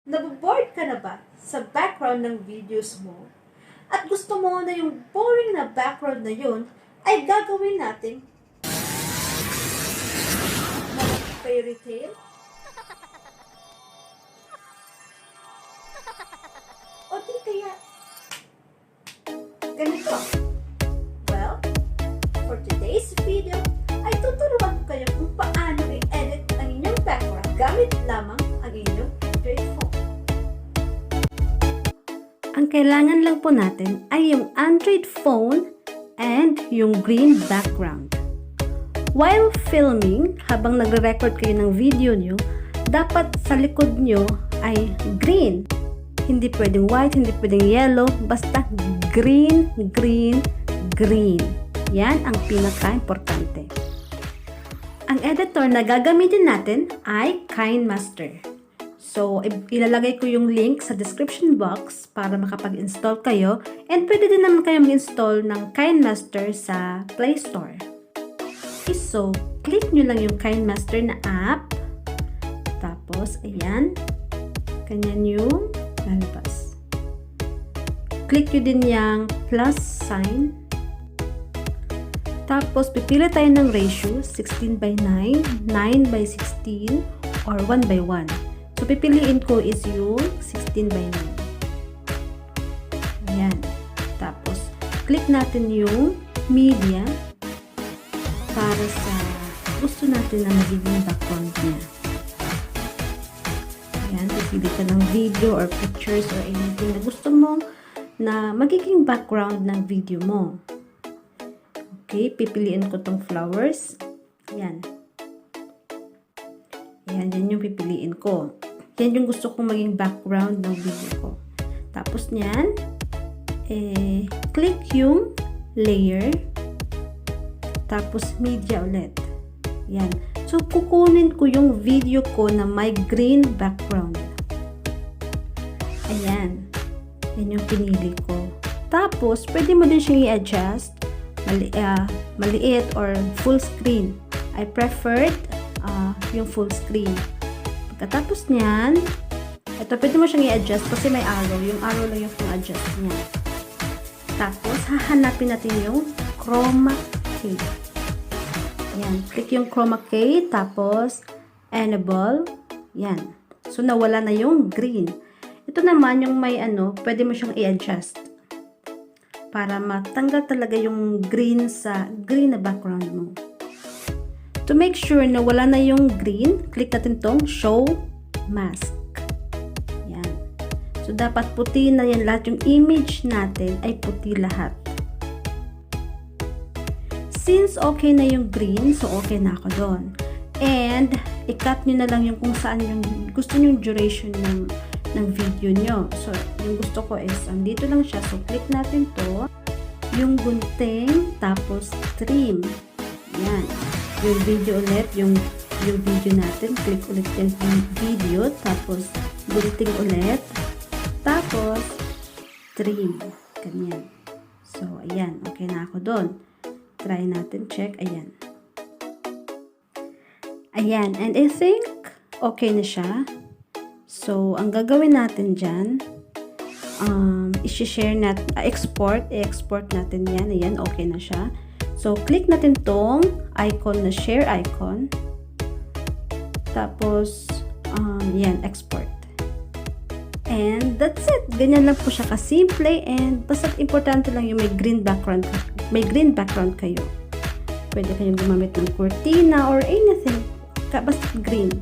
Naboboard ka na ba sa background ng videos mo? At gusto mo na yung boring na background na yun ay gagawin natin na fairy tale? O di kaya ganito? Well, for today's video ay tuturuan ko kayo kung paano i-edit ang inyong background gamit lamang ang inyong Android phone. Ang kailangan lang po natin ay yung Android phone and yung green background. While filming, habang nagre-record kayo ng video nyo, dapat sa likod nyo ay green. Hindi pwedeng white, hindi pwedeng yellow, basta green, green, green. Yan ang pinaka-importante. Ang editor na gagamitin natin ay Kinemaster. So, ilalagay ko yung link sa description box para makapag-install kayo. And pwede din naman kayo mag-install ng Kinemaster sa Play Store. So, click nyo lang yung Kinemaster na app. Tapos, ayan. Ganyan yung lalabas. Click nyo din yung plus sign. Tapos, pipili tayo ng ratio, 16:9, 9:16, or 1:1. So, pipiliin ko is yung 16:9. Ayan. Tapos, click natin yung media para sa gusto natin na magiging background niya. Ayan. Pipili ka ng video or pictures or anything na gusto mo na magiging background ng video mo. Okay. Pipiliin ko tong flowers. Ayan. Ayan. Yan yung pipiliin ko. Yan yung gusto kong maging background ng video ko. Tapos niyan, click yung layer. Tapos media ulit. Yan. So, kukunin ko yung video ko na may green background. Ayan. Yan yung pinili ko. Tapos, pwede mo din siyang i-adjust. Maliit or full screen. I preferred yung full screen. Pagkatapos niyan, ito pwede mo siyang i-adjust kasi may arrow. Yung arrow lang yung pang-adjust niya. Tapos, hahanapin natin yung chroma key. Yan. Click yung chroma key. Tapos, enable. Yan. So, nawala na yung green. Ito naman yung may pwede mo siyang i-adjust. Para matanggal talaga yung green sa green na background mo. To make sure na wala na yung green, click natin tong show mask. Yan. So, dapat puti na yan lahat. Yung image natin ay puti lahat. Since okay na yung green, so okay na ako doon. And, i-cut nyo na lang yung kung saan yung gusto nyo yung duration ng video nyo. So, yung gusto ko is, dito lang siya. So, click natin to. Yung gunting, tapos trim. Yan. Yung video ulit, yung video natin, click ulit yung video, tapos gunting ulit, tapos trim, ganyan. So, ayan, okay na ako doon. Try natin, check, ayan. Ayan, and I think okay na siya. So, ang gagawin natin dyan, i-share natin, i-export natin yan, ayan, okay na siya. So, click natin tong icon na share icon. Tapos, yan, export. And that's it. Ganyan lang po siya kasimple and basta importante lang yung may green background kayo. Pwede kayong gumamit ng cortina or anything. Basta green.